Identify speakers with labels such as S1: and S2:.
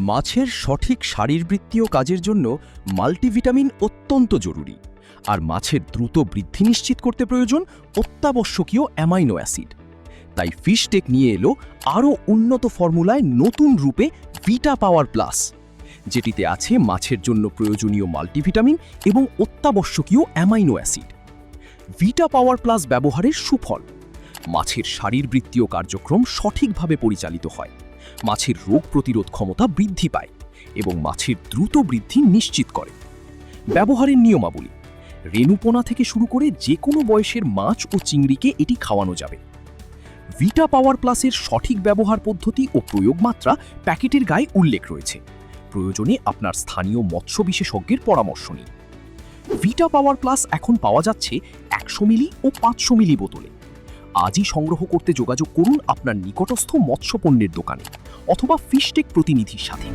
S1: মাছের সঠিক শারীরবৃত্তীয় কাজের জন্য মাল্টিভিটামিন অত্যন্ত জরুরি, আর মাছের দ্রুত বৃদ্ধি নিশ্চিত করতে প্রয়োজন অত্যাবশ্যকীয় অ্যামাইনো অ্যাসিড। তাই ফিশটেক নিয়ে এলো আরও উন্নত ফর্মুলায় নতুন রূপে ভিটা পাওয়ার প্লাস, যেটিতে আছে মাছের জন্য প্রয়োজনীয় মাল্টিভিটামিন এবং অত্যাবশ্যকীয় অ্যামাইনো অ্যাসিড। ভিটা পাওয়ার প্লাস ব্যবহারের সুফল: মাছের শারীরবৃত্তীয় কার্যক্রম সঠিকভাবে পরিচালিত হয়, মাছের রোগ প্রতিরোধ ক্ষমতা বৃদ্ধি পায় এবং মাছের দ্রুত বৃদ্ধি নিশ্চিত করে। ব্যবহারের নিয়মাবলী: রেণুপোনা থেকে শুরু করে যে কোনো বয়সের মাছ ও চিংড়িকে এটি খাওয়ানো যাবে। ভিটা পাওয়ার প্লাসের সঠিক ব্যবহার পদ্ধতি ও প্রয়োগ মাত্রা প্যাকেটের গায়ে উল্লেখ রয়েছে। প্রয়োজনে আপনার স্থানীয় মৎস্য বিশেষজ্ঞের পরামর্শ নিন। ভিটা পাওয়ার প্লাস এখন পাওয়া যাচ্ছে 100 মিলি ও 500 মিলি বোতলে। আজই সংগ্রহ করতে যোগাযোগ করুন আপনার নিকটস্থ মৎস্য পণ্যের দোকানে অথবা ফিশটেক প্রতিনিধির সাথে।